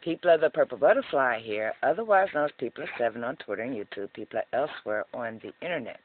People of the Purple Butterfly here, otherwise known as People of Seven on Twitter and YouTube, people are elsewhere on the internet.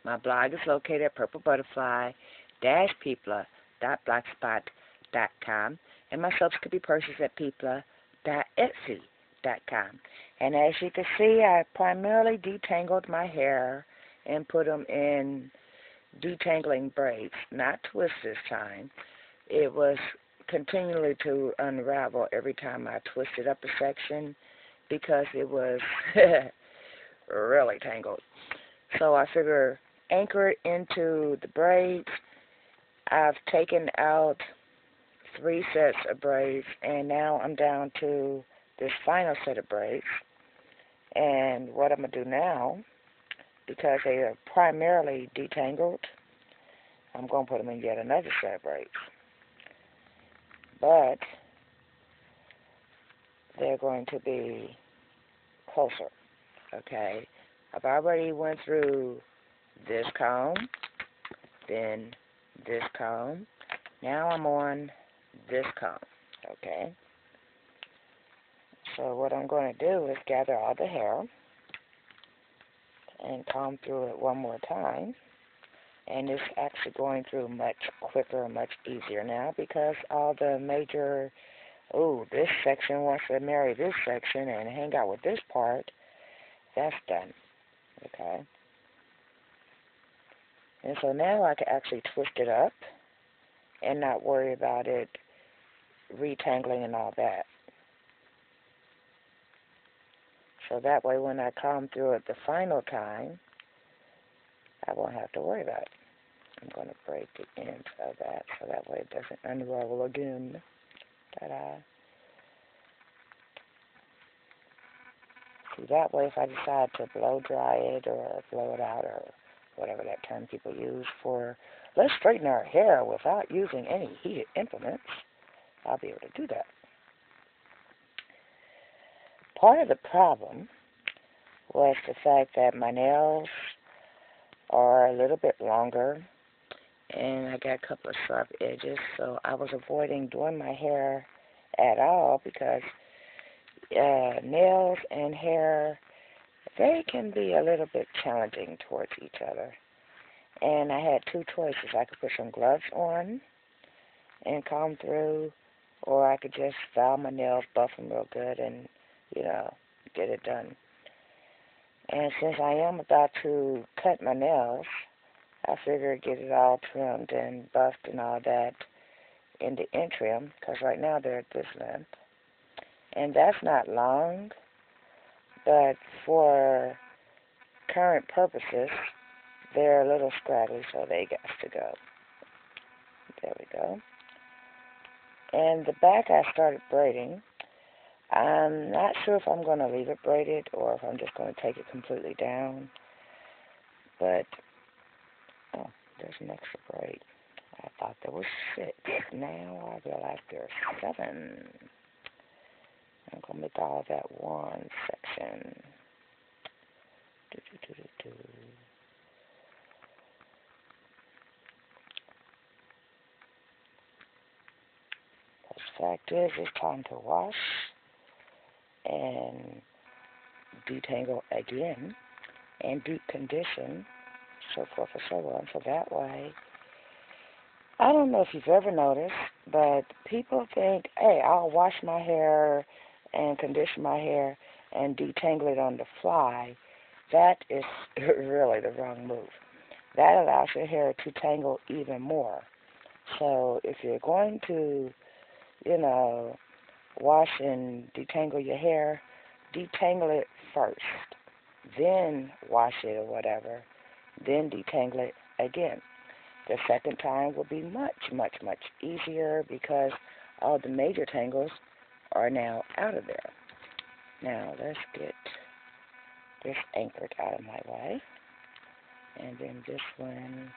My blog is located at purplebutterfly-people.blogspot.com, and my subs can be purchased at people.etsy.com. And as you can see, I primarily detangled my hair and put them in detangling braids, not twists this time. It was continually to unravel every time I twisted up a section because it was really tangled. So I figure anchor it into the braids. I've taken out 3 sets of braids, and now I'm down to this final set of braids. And what I'm going to do now, because they are primarily detangled, I'm going to put them in yet another set of braids. But they're going to be closer, okay? I've already went through this comb, then this comb. Now I'm on this comb, okay? So what I'm going to do is gather all the hair and comb through it one more time. And it's actually going through much quicker, much easier now because all the major, this section wants to marry this section and hang out with this part, that's done, okay? And so now I can actually twist it up and not worry about it retangling and all that. So that way when I comb through it the final time, I won't have to worry about it. I'm going to break the ends of that so that way it doesn't unravel again. Ta-da. See, that way if I decide to blow dry it or blow it out or whatever that term people use for, let's straighten our hair without using any heated implements, I'll be able to do that. Part of the problem was the fact that my nails are a little bit longer and I got a couple of sharp edges, so I was avoiding doing my hair at all because nails and hair, they can be a little bit challenging towards each other. And I had 2 choices. I could put some gloves on and comb through, or I could just file my nails, buff them real good, and, get it done. And since I am about to cut my nails, I figured get it all trimmed and buffed and all that in the interim, because right now they're at this length. And that's not long, but for current purposes, they're a little scraggly, so they got to go. There we go. And the back I started braiding. I'm not sure if I'm going to leave it braided or if I'm just going to take it completely down. But, there's an extra braid. I thought there was 6. Now I realize there's 7. I'm going to make all that one section. The fact is, it's time to wash and detangle again and deep condition, so forth and so on. So that way, I don't know if you've ever noticed, but people think, hey, I'll wash my hair and condition my hair and detangle it on the fly. That is really the wrong move. That allows your hair to tangle even more. So if you're going to, wash and detangle your hair, detangle it first, then wash it or whatever, then detangle it again. The second time will be much, much, much easier because all the major tangles are now out of there. Now, let's get this anchored out of my way. And then this one,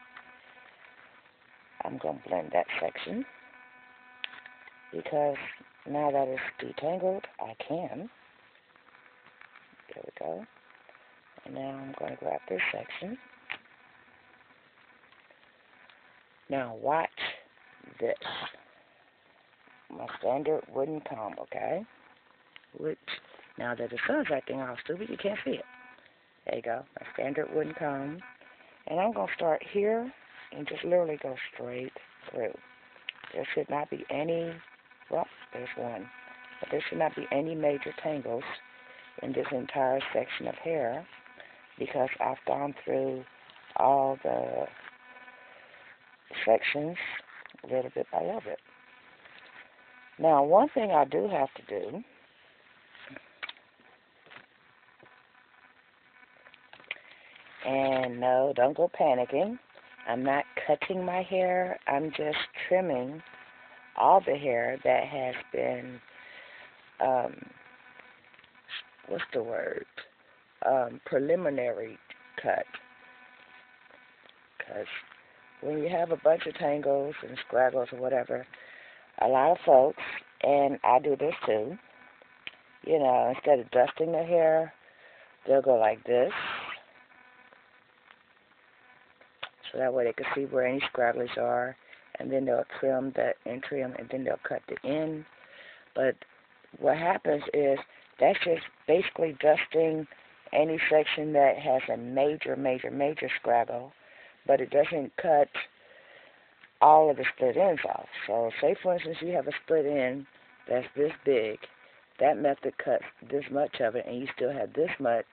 I'm going to blend that section because now that it's detangled, I can. There we go. And now I'm going to grab this section. Now watch this. My standard wooden comb, okay? which, now that the sun's acting all stupid, you can't see it. There you go, my standard wooden comb. And I'm going to start here and just literally go straight through. There should not be any, well, there's one, but there should not be any major tangles in this entire section of hair because I've gone through all the sections little bit by little bit. Now, one thing I do have to do, and no, don't go panicking. I'm not cutting my hair. I'm just trimming all the hair that has been, what's the word, preliminary cut. Because when you have a bunch of tangles and scraggles or whatever, a lot of folks, and I do this too, you know, instead of dusting their hair, they'll go like this. So that way they can see where any scragglies are, and then they'll trim that and trim, and then they'll cut the end. But what happens is that's just basically dusting any section that has a major scraggle, but it doesn't cut all of the split ends off. So say, for instance, you have a split end that's this big. That method cuts this much of it, and you still have this much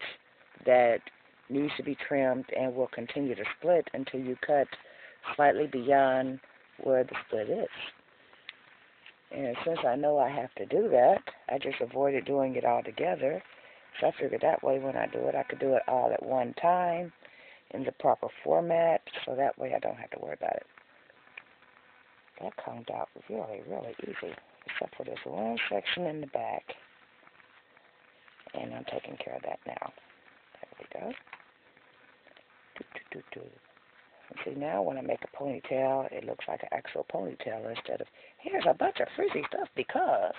that needs to be trimmed and will continue to split until you cut slightly beyond where the split is. And since I know I have to do that, I just avoided doing it all together. So I figured that way when I do it, I could do it all at one time in the proper format, so that way I don't have to worry about it. That combed out really easy, except for this one section in the back. And I'm taking care of that now. There we go. And see, now when I make a ponytail, it looks like an actual ponytail instead of, here's a bunch of frizzy stuff because.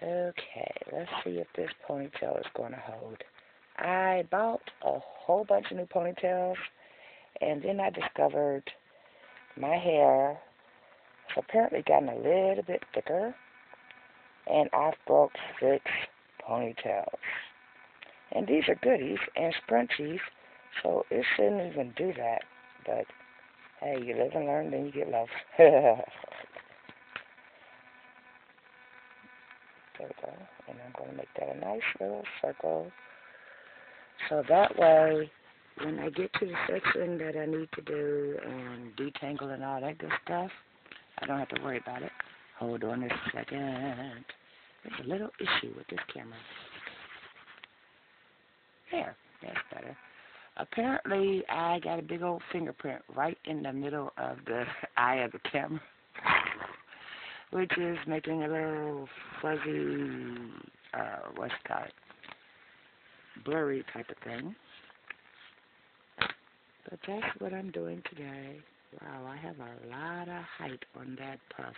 Okay, let's see if this ponytail is going to hold. I bought a whole bunch of new ponytails, and then I discovered my hair has apparently gotten a little bit thicker, and I've broke 6 ponytails. And these are goodies and scrunchies, so it shouldn't even do that. But, hey, you live and learn, then you get love. There we go. And I'm going to make that a nice little circle. So that way, when I get to the section that I need to do and detangle and all that good stuff, I don't have to worry about it. Hold on a second. There's a little issue with this camera. There, that's better. Apparently, I got a big old fingerprint right in the middle of the eye of the camera, which is making a little fuzzy, what's it called, blurry type of thing. But that's what I'm doing today. Wow, I have a lot of height on that puff.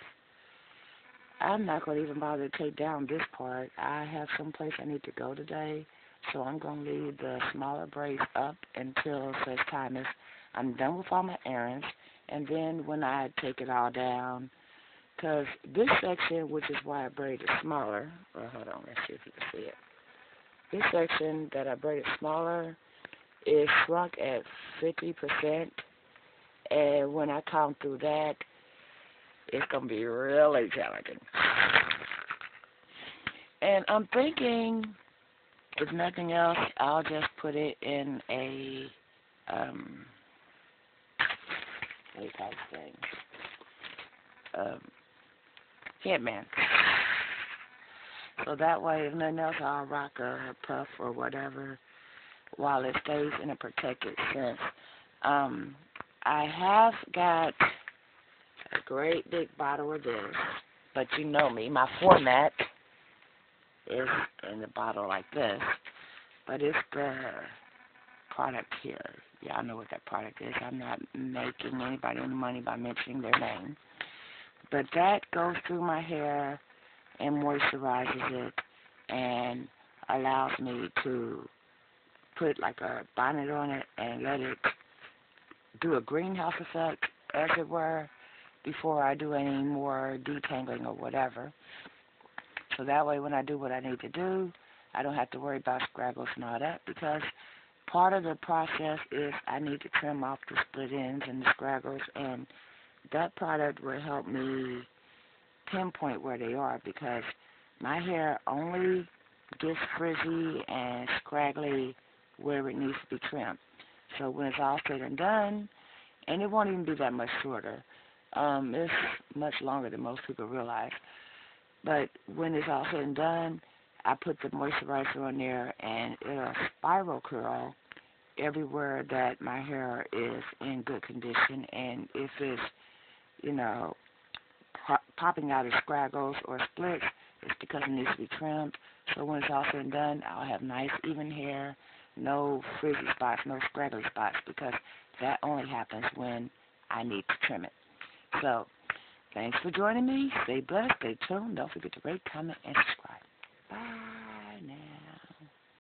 I'm not going to even bother to take down this part. I have someplace I need to go today, so I'm going to leave the smaller braids up until such time as I'm done with all my errands, and then when I take it all down, because this section, which is why I braided smaller, well, hold on, let's see if you can see it. This section that I braided smaller is shrunk at 50%, and when I come through that, it's going to be really challenging. And I'm thinking, if nothing else, I'll just put it in a, what do you call this thing? Headband. So that way, if nothing else, I'll rock a puff or whatever while it stays in a protected sense. I have got a great big bottle of this, but you know me, my format is in the bottle like this, but it's the product here. Yeah, I know what that product is. I'm not making anybody any money by mentioning their name. But that goes through my hair and moisturizes it and allows me to put like a bonnet on it and let it do a greenhouse effect, as it were, before I do any more detangling or whatever. So that way when I do what I need to do, I don't have to worry about scraggles and all that, because part of the process is I need to trim off the split ends and the scraggles, and that product will help me pinpoint where they are, because my hair only gets frizzy and scraggly where it needs to be trimmed. So when it's all said and done, and it won't even be that much shorter. It's much longer than most people realize. But when it's all said and done, I put the moisturizer on there, and it'll spiral curl everywhere that my hair is in good condition. And if it's, you know, popping out as scraggles or splits, it's because it needs to be trimmed. So when it's all said and done, I'll have nice, even hair, no frizzy spots, no scraggly spots, because that only happens when I need to trim it. So thanks for joining me. Stay blessed, stay tuned. Don't forget to rate, comment, and subscribe.